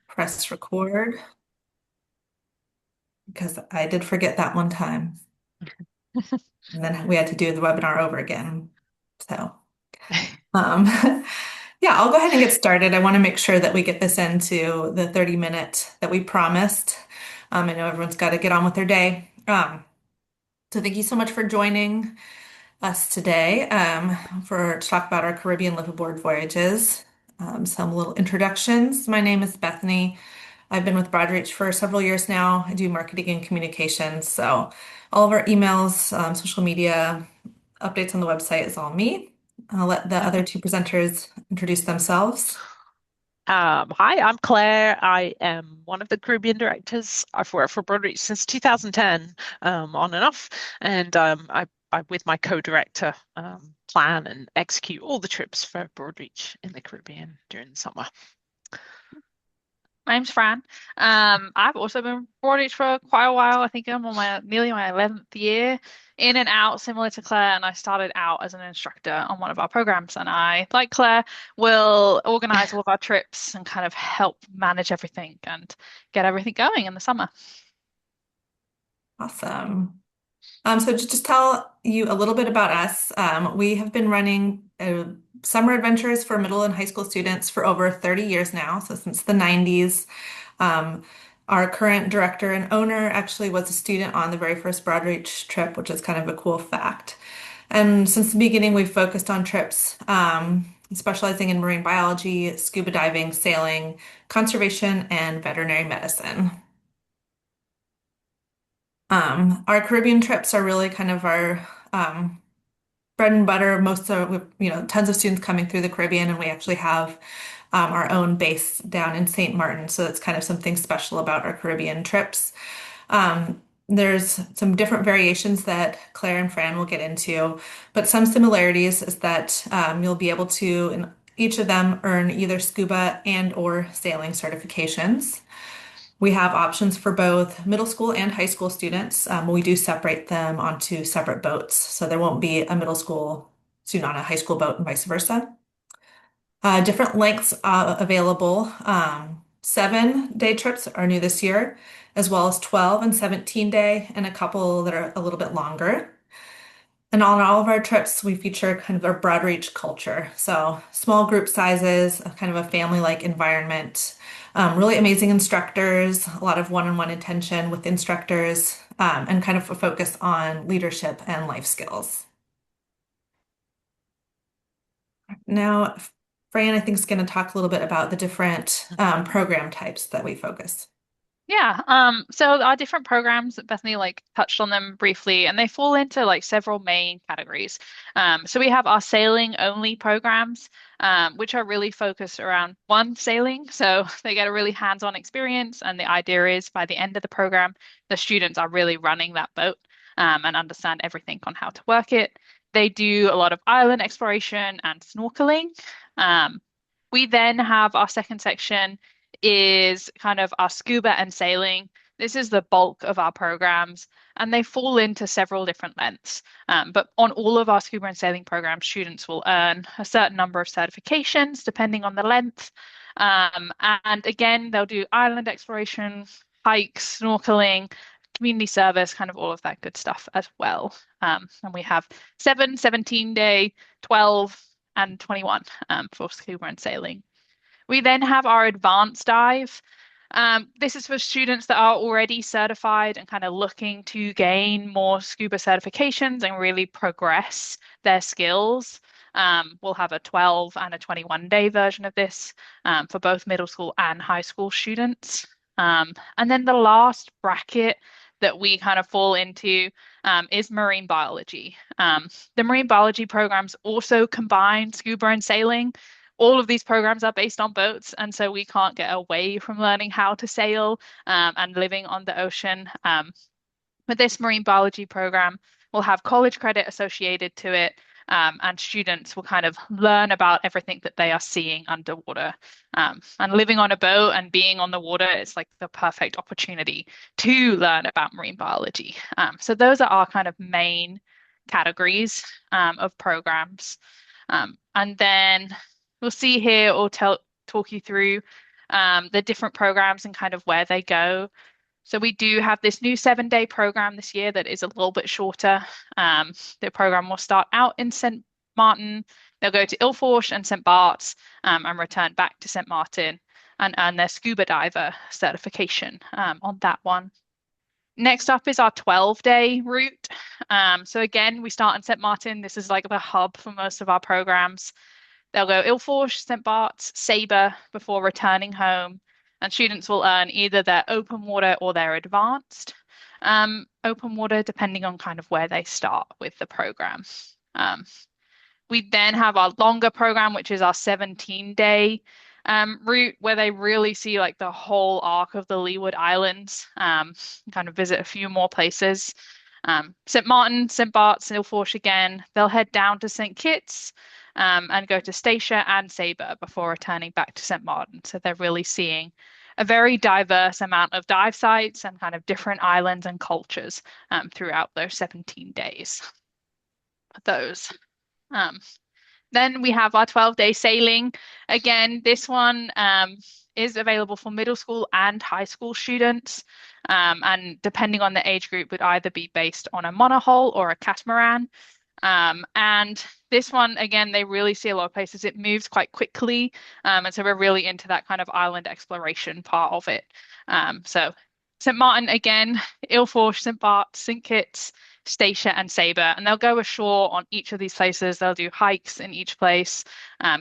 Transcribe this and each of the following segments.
Press record because I did forget that one time. And then we had to do the webinar over again. So, um, yeah, I'll go ahead and get started. I want to make sure that we get this into the 30-minute that we promised. I know everyone's got to get on with their day. So thank you so much for joining us today to talk about our Caribbean liveaboard voyages. Some little introductions. My name is Bethany. I've been with Broadreach for several years now. I do marketing and communications. So all of our emails, social media, updates on the website is all me. I'll let the other two presenters introduce themselves. Hi, I'm Claire. I am one of the Caribbean directors. I've worked for Broadreach since 2010, on and off, and I with my co-director, plan and execute all the trips for Broadreach in the Caribbean during the summer. My name's Fran. I've also been Broadreach for quite a while. I think I'm on my nearly my 11th year, in and out, similar to Claire. And I started out as an instructor on one of our programs. And I, like Claire, will organize all of our trips and kind of help manage everything and get everything going in the summer. Awesome. So to just tell you a little bit about us, we have been running summer adventures for middle and high school students for over 30 years now, so since the 90s. Um, our current director and owner actually was a student on the very first Broadreach trip, which is kind of a cool fact. And since the beginning, we've focused on trips, specializing in marine biology, scuba diving, sailing, conservation, and veterinary medicine. Our Caribbean trips are really kind of our bread and butter. Most of, tons of students coming through the Caribbean, and we actually have our own base down in St. Martin. So it's kind of something special about our Caribbean trips. There's some different variations that Claire and Fran will get into, but some similarities is that you'll be able to, in each of them, earn either scuba and or sailing certifications. We have options for both middle school and high school students. We do separate them onto separate boats, so there won't be a middle school student on a high school boat and vice versa. Different lengths available. 7-day trips are new this year, as well as 12 and 17-day, and a couple that are a little bit longer. And on all of our trips, we feature kind of our broad reach culture. So small group sizes, a kind of a family-like environment, really amazing instructors, a lot of one-on-one attention with instructors, and kind of a focus on leadership and life skills. Now, Fran, I think, is going to talk a little bit about the different program types that we focus. Yeah, so our different programs, Bethany like touched on them briefly, and they fall into like several main categories. So we have our sailing only programs, which are really focused around one sailing. So they get a really hands-on experience, and the idea is by the end of the program, the students are really running that boat, and understand everything on how to work it. They do a lot of island exploration and snorkeling. Um, we then have our second section is kind of our scuba and sailing. This is the bulk of our programs, and they fall into several different lengths. But on all of our scuba and sailing programs, students will earn a certain number of certifications depending on the length. And again, they'll do island exploration, hikes, snorkeling, community service, kind of all of that good stuff as well. And we have 7, 17-day, 12, and 21 for scuba and sailing. We then have our advanced dive. This is for students that are already certified and kind of looking to gain more scuba certifications and really progress their skills. We'll have a 12 and a 21-day version of this for both middle school and high school students. And then the last bracket that we kind of fall into is marine biology. The marine biology programs also combine scuba and sailing. All of these programs are based on boats, and so we can't get away from learning how to sail and living on the ocean. But this marine biology program will have college credit associated to it, and students will kind of learn about everything that they are seeing underwater. And living on a boat and being on the water is like the perfect opportunity to learn about marine biology. So those are our kind of main categories of programs. And then we'll see here or talk you through the different programs and kind of where they go. So we do have this new 7-day program this year that is a little bit shorter. The program will start out in St. Martin. They'll go to Ilford and St. Bart's and return back to St. Martin and earn their scuba diver certification on that one. Next up is our 12-day route. So again, we start in St. Martin. This is like the hub for most of our programs. They'll go Ilford, St. Bart's, Sabre before returning home, and students will earn either their open water or their advanced open water, depending on kind of where they start with the program. We then have our longer program, which is our 17-day route, where they really see like the whole arc of the Leeward Islands, kind of visit a few more places. St. Martin, St. Bart's, Ilford again. They'll head down to St. Kitts and go to Statia and Sabre before returning back to St. Martin. So they're really seeing a very diverse amount of dive sites and kind of different islands and cultures throughout those 17 days. Those. Then we have our 12-day sailing. Again, this one is available for middle school and high school students. And depending on the age group, would either be based on a monohull or a catamaran. And this one, again, they really see a lot of places. It moves quite quickly. And so we're really into that kind of island exploration part of it. So St. Martin, again, Ilford, St. Bart's, St. Kitts, Statia and Sabre, and they'll go ashore on each of these places. They'll do hikes in each place,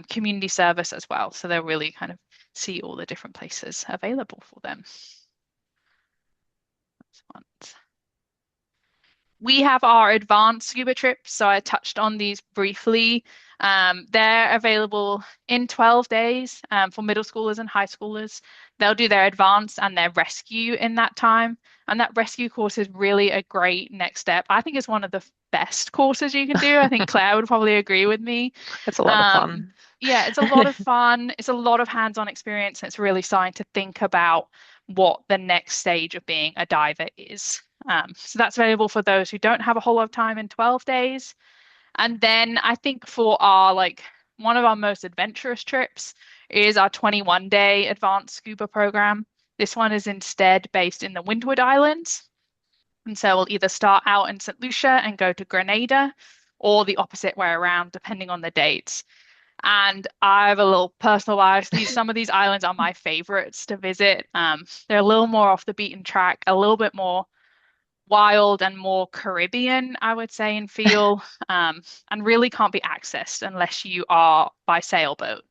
community service as well. So they'll really kind of see all the different places available for them. We have our advanced scuba trips, so I touched on these briefly. They're available in 12 days for middle schoolers and high schoolers. They'll do their advanced and their rescue in that time. And that rescue course is really a great next step. I think it's one of the best courses you can do. I think Claire would probably agree with me. It's a lot of fun. Yeah, it's a lot of fun. It's a lot of hands-on experience. And it's really starting to think about what the next stage of being a diver is. So that's available for those who don't have a whole lot of time in 12 days. And then I think for our one of our most adventurous trips is our 21-day advanced scuba program. This one is instead based in the Windward Islands. And so we'll either start out in St. Lucia and go to Grenada or the opposite way around, depending on the dates. And I have a little personal bias. Some of these islands are my favorites to visit. They're a little more off the beaten track, a little bit more wild and more Caribbean, I would say, in feel, and really can't be accessed unless you are by sailboat.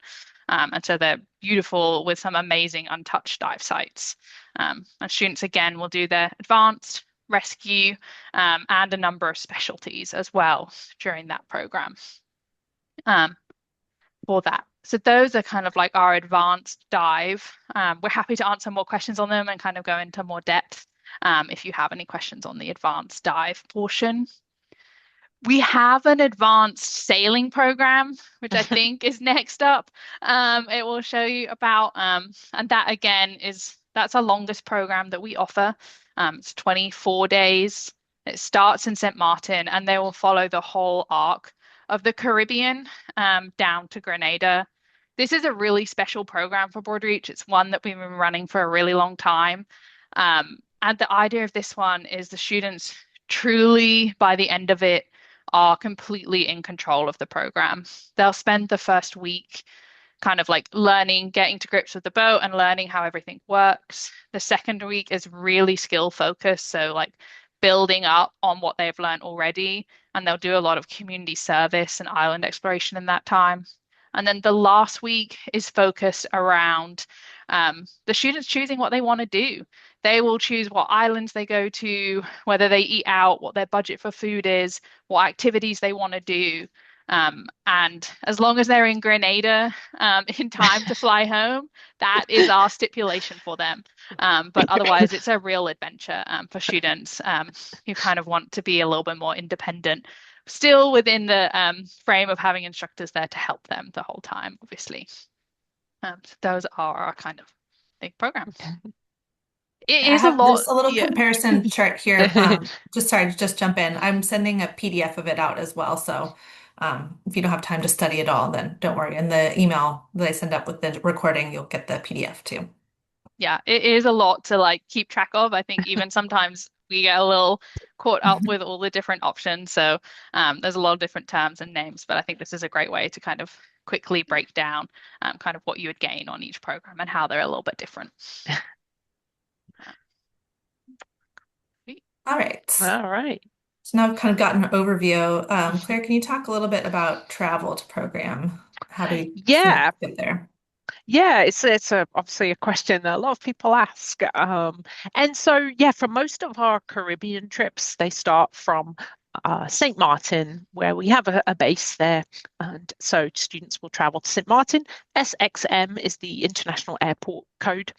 And so they're beautiful with some amazing untouched dive sites. And students, again, will do their advanced rescue and a number of specialties as well during that program for that. So those are kind of like our advanced dive. We're happy to answer more questions on them and kind of go into more depth if you have any questions on the advanced dive portion. We have an advanced sailing program, which I think is next up. It will show you about, and that again that's our longest program that we offer. It's 24 days. It starts in St. Martin and they will follow the whole arc of the Caribbean down to Grenada. This is a really special program for Broadreach. It's one that we've been running for a really long time. And the idea of this one is the students truly, by the end of it, are completely in control of the program. They'll spend the first week kind of like learning, getting to grips with the boat and learning how everything works. The second week is really skill focused, so like building up on what they've learned already. And they'll do a lot of community service and island exploration in that time. And then the last week is focused around the students choosing what they want to do. They will choose what islands they go to, whether they eat out, what their budget for food is, what activities they want to do. And as long as they're in Grenada in time to fly home, that is our stipulation for them. But otherwise, it's a real adventure for students who kind of want to be a little bit more independent, still within the frame of having instructors there to help them the whole time, obviously. So those are our kind of big programs. It I is a have lot. just a little Yeah. comparison chart here. Just sorry to just jump in. I'm sending a PDF of it out as well. So If you don't have time to study it all, then don't worry. In the email that I send up with the recording, you'll get the PDF too. Yeah, it is a lot to like keep track of. I think even sometimes we get a little caught up with all the different options. So there's a lot of different terms and names, but I think this is a great way to kind of quickly break down kind of what you would gain on each program and how they're a little bit different. All right. All right. So now I've kind of gotten an overview. Claire, can you talk a little bit about travel to program? How do students Yeah, get there? yeah, obviously a question that a lot of people ask. And so yeah, for most of our Caribbean trips, they start from St. Martin, where we have a base there. And so students will travel to St. Martin. SXM is the international airport code.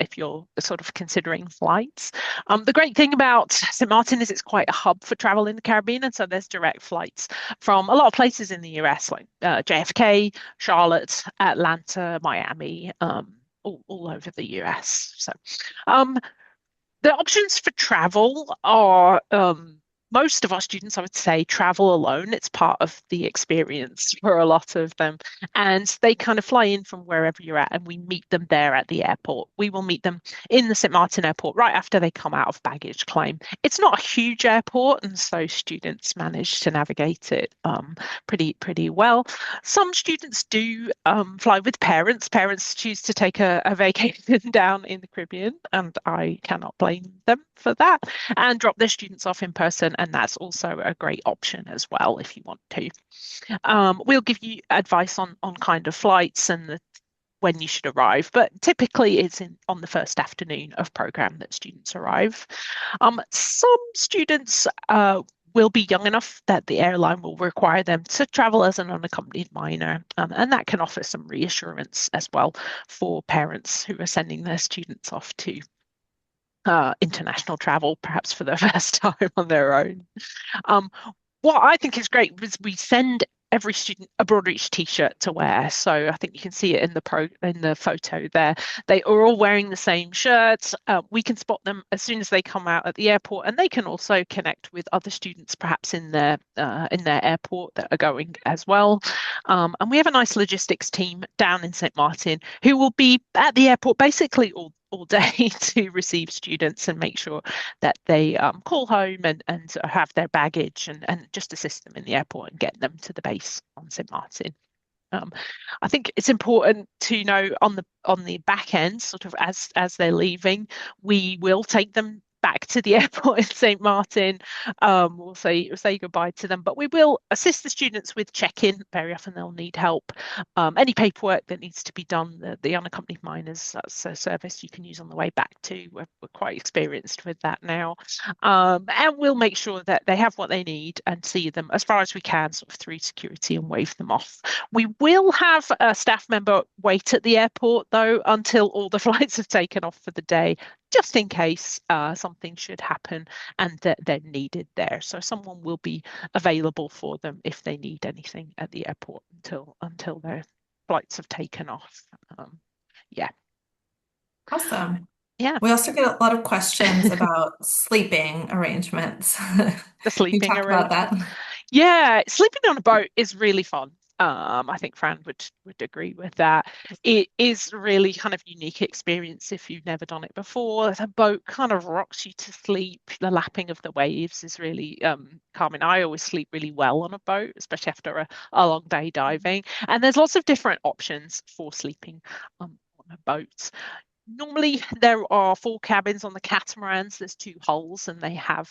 If you're sort of considering flights. The great thing about St. Martin is it's quite a hub for travel in the Caribbean, and so there's direct flights from a lot of places in the US, like JFK, Charlotte, Atlanta, Miami, all over the US. So um, the options for travel are most of our students, I would say, travel alone. It's part of the experience for a lot of them. And they kind of fly in from wherever you're at, and we meet them there at the airport. We will meet them in the St. Martin airport right after they come out of baggage claim. It's not a huge airport, and so students manage to navigate it pretty well. Some students do fly with parents. Parents choose to take a vacation down in the Caribbean, and I cannot blame them for that, and drop their students off in person. And that's also a great option as well if you want to. We'll give you advice on kind of flights and when you should arrive, but typically it's on the first afternoon of program that students arrive. Some students will be young enough that the airline will require them to travel as an unaccompanied minor, and that can offer some reassurance as well for parents who are sending their students off to international travel, perhaps for the first time on their own. Um, what I think is great is we send every student a Broadreach t-shirt to wear. So I think you can see it in the photo there. They are all wearing the same shirt. We can spot them as soon as they come out at the airport, and they can also connect with other students perhaps in their airport that are going as well. And we have a nice logistics team down in St. Martin who will be at the airport basically all day to receive students and make sure that they call home and have their baggage and just assist them in the airport and get them to the base on St. Martin. I think it's important to know on the back end, sort of as they're leaving, we will take them back to the airport in St. Martin. We'll say goodbye to them, but we will assist the students with check-in. Very often they'll need help. Any paperwork that needs to be done, the unaccompanied minors, that's a service you can use on the way back too. We're quite experienced with that now. And we'll make sure that they have what they need and see them as far as we can, sort of through security, and wave them off. We will have a staff member wait at the airport though until all the flights have taken off for the day, just in case something should happen and that they're needed there. So someone will be available for them if they need anything at the airport until their flights have taken off. Yeah. Awesome. Yeah. We also get a lot of questions about sleeping arrangements. The Can you sleeping talk about that? arrangement. Yeah, sleeping on a boat is really fun. I think Fran would agree with that. It is really kind of unique experience if you've never done it before. The boat kind of rocks you to sleep. The lapping of the waves is really calming. I always sleep really well on a boat, especially after a long day diving. And there's lots of different options for sleeping on a boat. Normally, there are 4 cabins on the catamarans. There's 2 hulls, and they have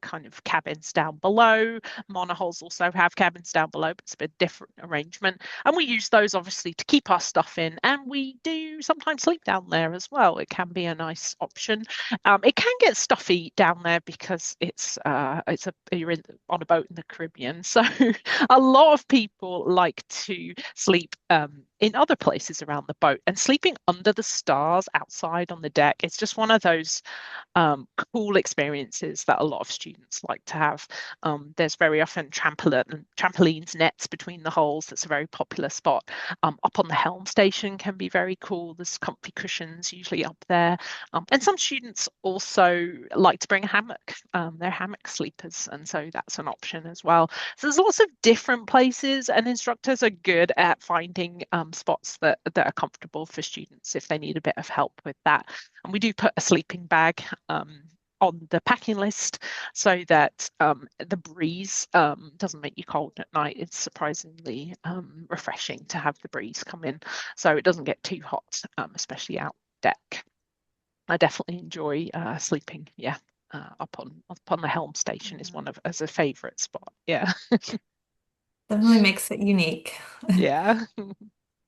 kind of cabins down below. Monohulls also have cabins down below, but it's a bit different arrangement. And we use those obviously to keep our stuff in, and we do sometimes sleep down there as well. It can be a nice option. It can get stuffy down there because you're on a boat in the Caribbean, so a lot of people like to sleep in other places around the boat. And sleeping under the stars outside on the deck, it's just one of those cool experiences that a lot of students like to have. There's very often trampolines, nets between the holes. That's a very popular spot. Up on the helm station can be very cool. There's comfy cushions usually up there. And some students also like to bring a hammock. They're hammock sleepers, and so that's an option as well. So there's lots of different places, and instructors are good at finding spots that are comfortable for students if they need a bit of help with that. And we do put a sleeping bag on the packing list so that the breeze doesn't make you cold at night. It's surprisingly refreshing to have the breeze come in so it doesn't get too hot, especially out deck. I definitely enjoy sleeping, yeah. Up on the helm station is one of as a favorite spot. Yeah. Definitely makes it unique. Yeah.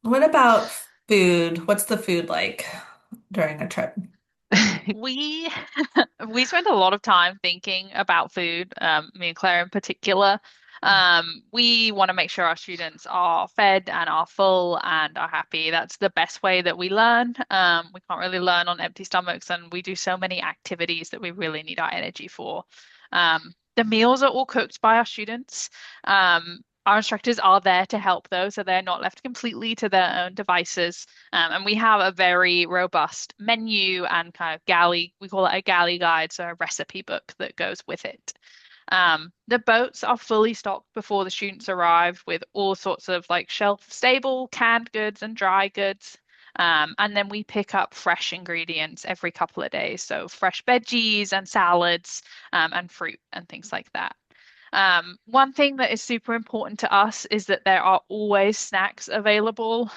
What about food? What's the food like during a trip? We we spend a lot of time thinking about food, me and Claire in particular. We want to make sure our students are fed and are full and are happy. That's the best way that we learn. We can't really learn on empty stomachs, and we do so many activities that we really need our energy for. The meals are all cooked by our students. Our instructors are there to help though, so they're not left completely to their own devices. And we have a very robust menu and kind of galley, we call it a galley guide, so a recipe book that goes with it. The boats are fully stocked before the students arrive with all sorts of like shelf stable, canned goods and dry goods. And then we pick up fresh ingredients every couple of days. So fresh veggies and salads, and fruit and things like that. One thing that is super important to us is that there are always snacks available.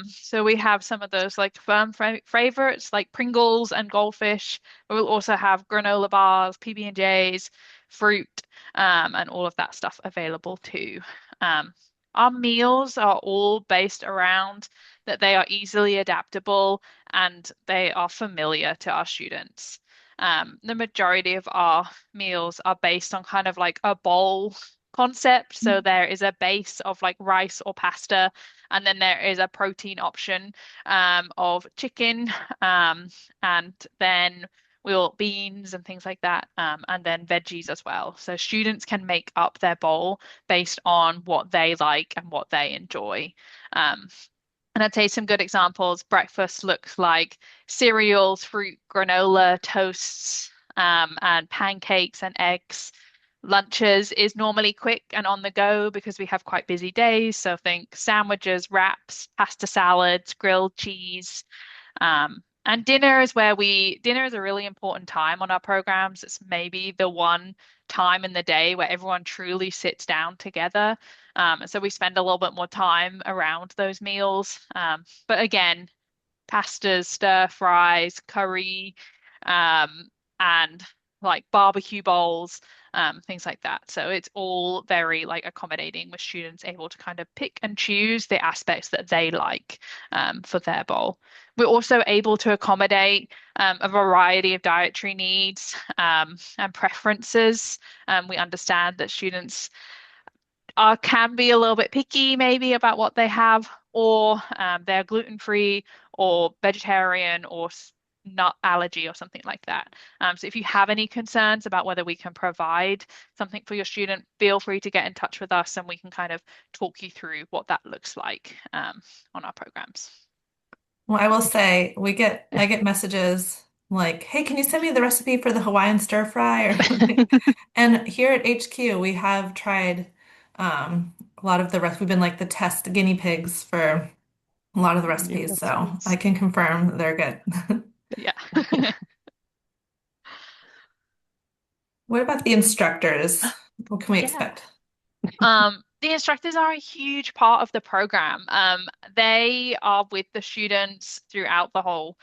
So we have some of those like firm favorites like Pringles and Goldfish. But we'll also have granola bars, PB&Js, fruit, and all of that stuff available too. Our meals are all based around that they are easily adaptable and they are familiar to our students. The majority of our meals are based on kind of like a bowl concept. So there is a base of like rice or pasta, and then there is a protein option of chicken, and then we'll beans and things like that, and then veggies as well. So students can make up their bowl based on what they like and what they enjoy. Um, and I'd say some good examples. Breakfast looks like cereals, fruit, granola, toasts, and pancakes and eggs. Lunches is normally quick and on the go because we have quite busy days. So think sandwiches, wraps, pasta salads, grilled cheese. And dinner is a really important time on our programs. It's maybe the one time in the day where everyone truly sits down together. And so we spend a little bit more time around those meals. But again, pastas, stir fries, curry, and like barbecue bowls, things like that. So it's all very like accommodating with students able to kind of pick and choose the aspects that they like for their bowl. We're also able to accommodate a variety of dietary needs and preferences. We understand that students can be a little bit picky maybe about what they have, or they're gluten-free or vegetarian or nut allergy or something like that. So if you have any concerns about whether we can provide something for your student, feel free to get in touch with us and we can kind of talk you through what that looks like on our programs. Well, I will say I get messages like, "Hey, can you send me the recipe for the Hawaiian stir fry?" or something. And here at HQ, we have tried a lot of the rest. We've been like the test guinea pigs for a lot of the New recipes, so I recipes. can confirm they're good. Yeah. What about the instructors? What can we Yeah. expect? The instructors are a huge part of the program. They are with the students throughout the whole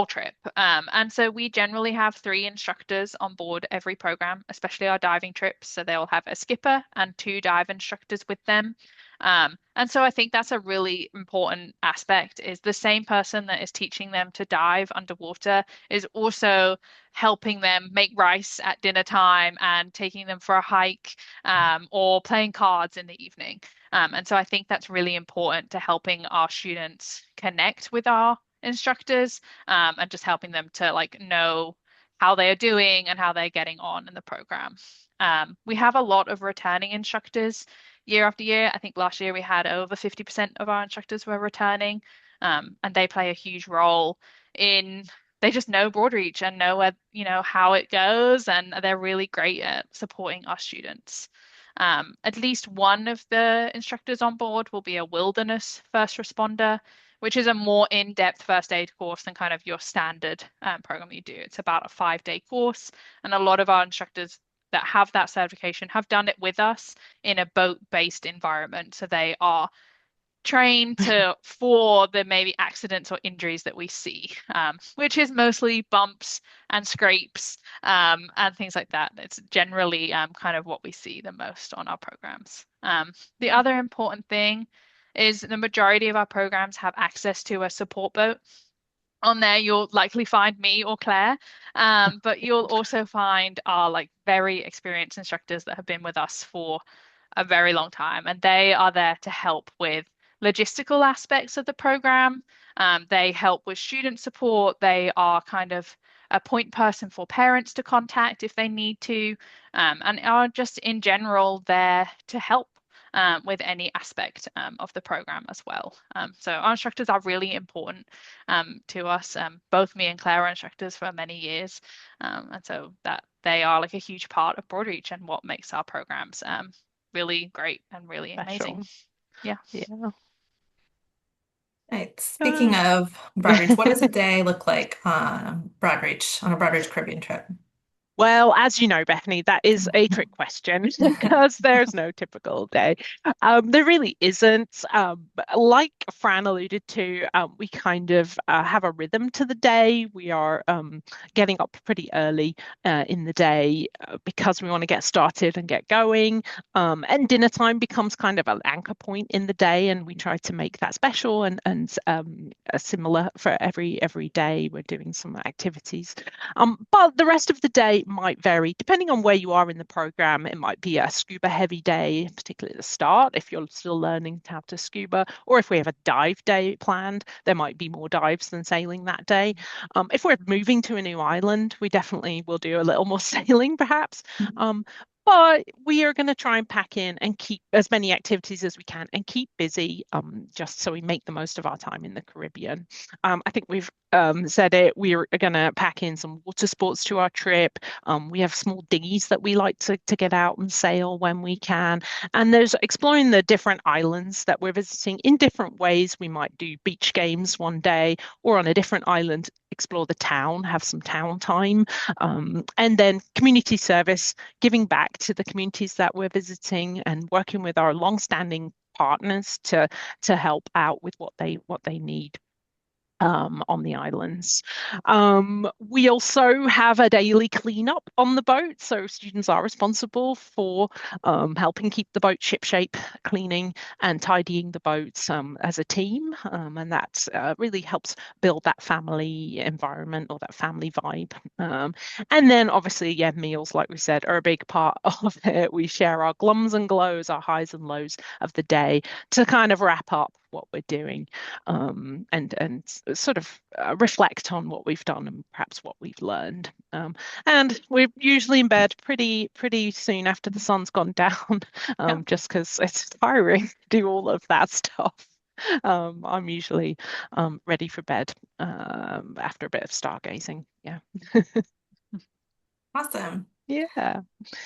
trip. And so we generally have three instructors on board every program, especially our diving trips. So they'll have a skipper and two dive instructors with them. And so I think that's a really important aspect is the same person that is teaching them to dive underwater is also helping them make rice at dinner time and taking them for a hike, or playing cards in the evening. And so I think that's really important to helping our students connect with our instructors, and just helping them to like know how they are doing and how they're getting on in the program. We have a lot of returning instructors year after year. I think last year we had over 50% of our instructors were returning, and they play a huge role in they just know Broadreach and know where, how it goes, and they're really great at supporting our students. At least one of the instructors on board will be a wilderness first responder, which is a more in-depth first aid course than kind of your standard program you do. It's about a 5-day course, and a lot of our instructors that have that certification have done it with us in a boat-based environment. So they are trained for the maybe accidents or injuries that we see, which is mostly bumps and scrapes, and things like that. It's generally kind of what we see the most on our programs. The other important thing is the majority of our programs have access to a support boat. On there, you'll likely find me or Claire, but you'll also find our like very experienced instructors that have been with us for a very long time, and they are there to help with logistical aspects of the program. They help with student support. They are kind of a point person for parents to contact if they need to, and are just in general there to help with any aspect of the program as well. So our instructors are really important to us. Both me and Claire are instructors for many years, and so that they are like a huge part of Broadreach and what makes our programs really great and really amazing. Special. Yeah. Yeah. Right. Speaking of Broadreach, what does a day look like on a Broadreach Caribbean trip? Well, as you know, Bethany, that is a trick question because there's no typical day. There really isn't. Like Fran alluded to, we kind of have a rhythm to the day. We are getting up pretty early in the day because we want to get started and get going. And dinner time becomes kind of an anchor point in the day, and we try to make that special and similar for every day. We're doing some activities. But the rest of the day might vary depending on where you are in the program. It might be a scuba heavy day, particularly at the start, if you're still learning how to scuba, or if we have a dive day planned, there might be more dives than sailing that day. If we're moving to a new island, we definitely will do a little more sailing, perhaps. But we are going to try and pack in and keep as many activities as we can and keep busy, just so we make the most of our time in the Caribbean. I think we've said it. We're going to pack in some water sports to our trip. We have small dinghies that we like to get out and sail when we can. And there's exploring the different islands that we're visiting in different ways. We might do beach games one day, or on a different island, explore the town, have some town time. And then community service, giving back to the communities that we're visiting and working with our long-standing partners to help out with what they need on the islands. We also have a daily cleanup on the boat, so students are responsible for helping keep the boat shipshape, cleaning and tidying the boats as a team, and that really helps build that family environment or that family vibe. And then obviously, yeah, meals, like we said, are a big part of it. We share our glums and glows, our highs and lows of the day to kind of wrap up what we're doing, and sort of reflect on what we've done and perhaps what we've learned. And we're usually in bed pretty soon after the sun's gone down, just because it's tiring to do all of that stuff. I'm usually ready for bed after a bit of stargazing. Yeah. Awesome. Yeah.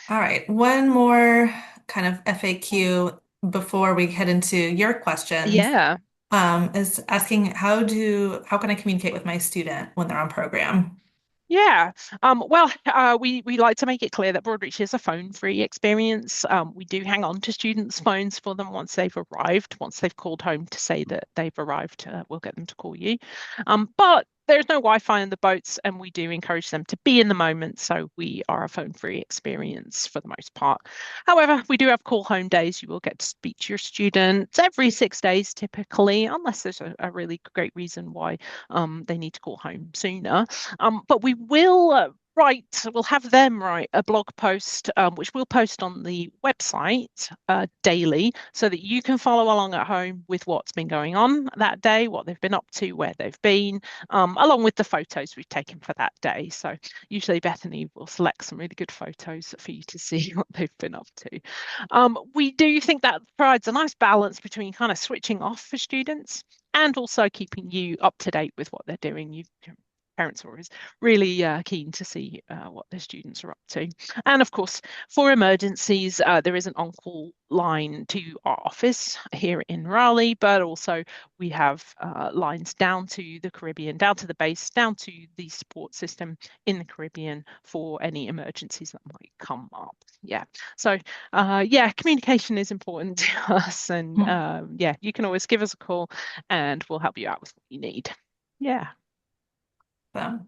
All right. One more kind of FAQ before we head into your questions. Yeah. Is asking how can I communicate with my student when they're on program? Yeah. Well, we like to make it clear that Broadreach is a phone-free experience. We do hang on to students' phones for them once they've arrived. Once they've called home to say that they've arrived, we'll get them to call you. But there's no Wi-Fi in the boats, and we do encourage them to be in the moment. So we are a phone-free experience for the most part. However, we do have call home days. You will get to speak to your students every 6 days, typically, unless there's a really great reason why they need to call home sooner. But we will we'll have them write a blog post, which we'll post on the website daily so that you can follow along at home with what's been going on that day, what they've been up to, where they've been, along with the photos we've taken for that day. So usually Bethany will select some really good photos for you to see what they've been up to. We do think that provides a nice balance between kind of switching off for students and also keeping you up to date with what they're doing. Parents are always really keen to see what their students are up to. And of course, for emergencies, there is an on-call line to our office here in Raleigh, but also we have lines down to the Caribbean, down to the base, down to the support system in the Caribbean for any emergencies that might come up. Yeah. So yeah, communication is important to us. And yeah, you can always give us a call and we'll help you out with what you need. Yeah. So,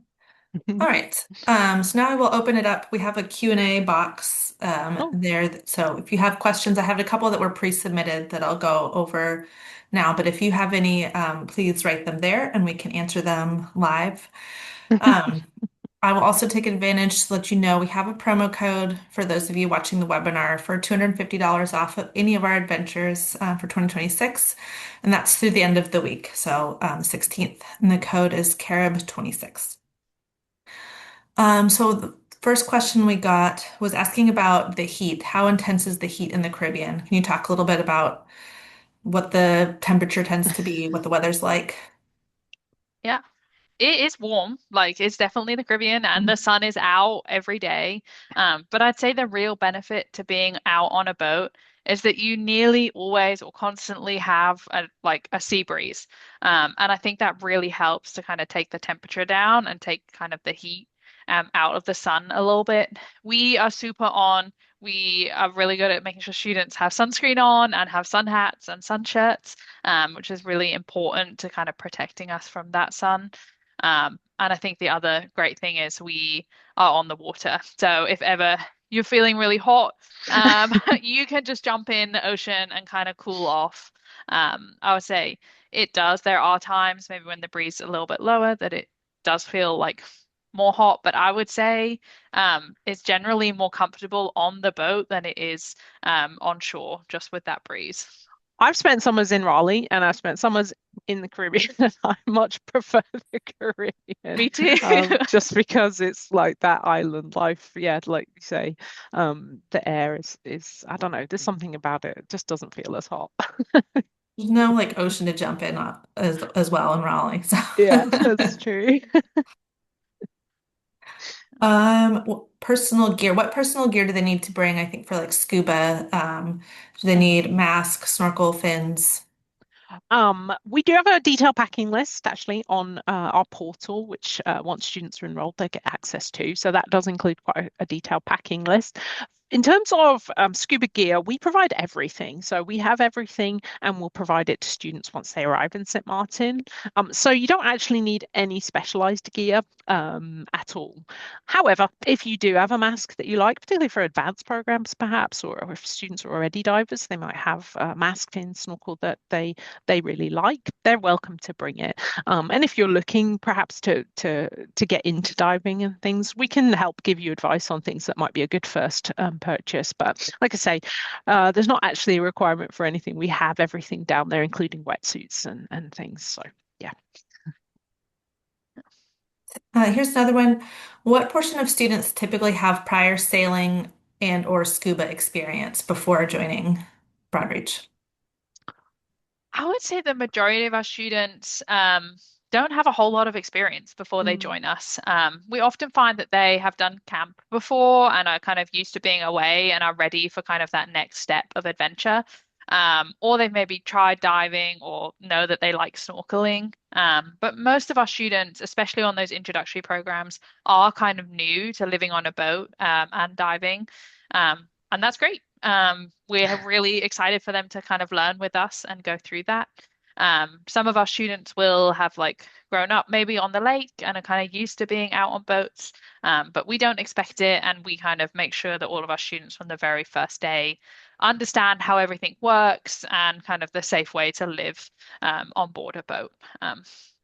all right. So now I will open it up. We have a Q&A box Oh. there. So if you have questions, I have a couple that were pre-submitted that I'll go over now. But if you have any, please write them there and we can answer them live. Um, I will also take advantage to let you know we have a promo code for those of you watching the webinar for $250 off of any of our adventures for 2026. And that's through the end of the week, so 16th. And the code is CARIB26. So the first question we got was asking about the heat. How intense is the heat in the Caribbean? Can you talk a little bit about what the temperature tends to be, what the weather's like? Yeah. It is warm, like it's definitely the Caribbean, and the sun is out every day. But I'd say the real benefit to being out on a boat is that you nearly always or constantly have a sea breeze. And I think that really helps to kind of take the temperature down and take kind of the heat out of the sun a little bit. We are super on. We are really good at making sure students have sunscreen on and have sun hats and sun shirts, which is really important to kind of protecting us from that sun. And I think the other great thing is we are on the water. So if ever you're feeling really hot, you can just jump in the ocean and kind of cool off. I would say it does. There are times maybe when the breeze is a little bit lower that it does feel like more hot, but I would say it's generally more comfortable on the boat than it is on shore, just with that breeze. I've spent summers in Raleigh and I've spent summers in the Caribbean, and I much prefer the Caribbean, Me too. just because it's like that island life. Yeah, like you say, the air is I don't know. There's something about it. It just doesn't feel as hot. There's no like ocean to jump in as well in Raleigh. So Yeah, that's true. personal gear. What personal gear do they need to bring? I think for like scuba, do they need mask, snorkel, fins? We do have a detailed packing list actually on our portal, which once students are enrolled, they get access to. So that does include quite a detailed packing list. In terms of scuba gear, we provide everything. So we have everything and we'll provide it to students once they arrive in St. Martin. So you don't actually need any specialized gear at all. However, if you do have a mask that you like, particularly for advanced programs perhaps, or if students are already divers, they might have a mask, fin, snorkel that they really like, they're welcome to bring it. And if you're looking perhaps to get into diving and things, we can help give you advice on things that might be a good first purchase. But like I say, there's not actually a requirement for anything. We have everything down there, including wetsuits and things. So yeah. Here's another one. What portion of students typically have prior sailing and or scuba experience before joining Broadreach? I would say the majority of our students don't have a whole lot of experience before they Mm. join us. We often find that they have done camp before and are kind of used to being away and are ready for kind of that next step of adventure. Or they've maybe tried diving or know that they like snorkeling. But most of our students, especially on those introductory programs, are kind of new to living on a boat and diving. And that's great. We're really excited for them to kind of learn with us and go through that. Some of our students will have like grown up maybe on the lake and are kind of used to being out on boats, but we don't expect it, and we kind of make sure that all of our students from the very first day understand how everything works and kind of the safe way to live on board a boat.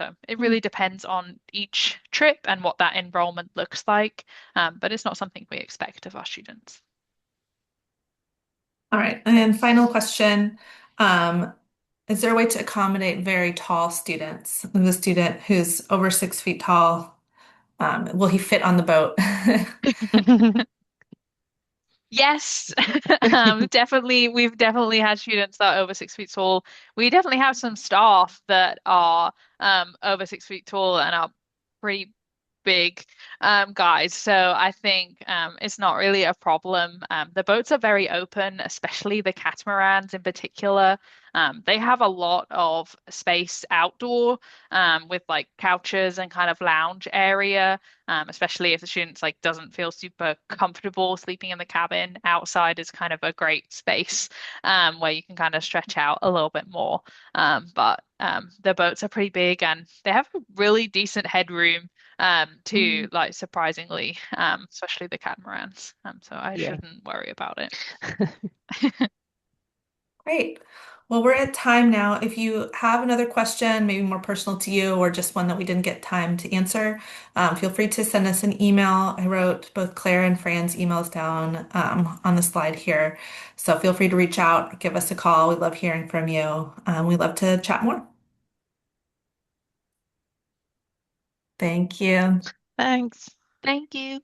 So it really depends on each trip and what that enrollment looks like, but it's not something we expect of our students. All right. And then final question. Um, is there a way to accommodate very tall students? The student who's over 6 feet tall, will he fit on the boat? Yes, definitely. We've definitely had students that are over 6 feet tall. We definitely have some staff that are over 6 feet tall and are pretty big guys. So I think it's not really a problem. The boats are very open, especially the catamarans in particular. They have a lot of space outdoor with like couches and kind of lounge area. Especially if the students like doesn't feel super comfortable sleeping in the cabin. Outside is kind of a great space where you can kind of stretch out a little bit more. But the boats are pretty big and they have a really decent headroom too, like surprisingly, especially the catamarans. So I Yeah. shouldn't worry about it. Great. Well, we're at time now. If you have another question, maybe more personal to you, or just one that we didn't get time to answer, feel free to send us an email. I wrote both Claire and Fran's emails down on the slide here. So feel free to reach out, give us a call. We love hearing from you. We love to chat more. Thank you. Thanks. Thank you.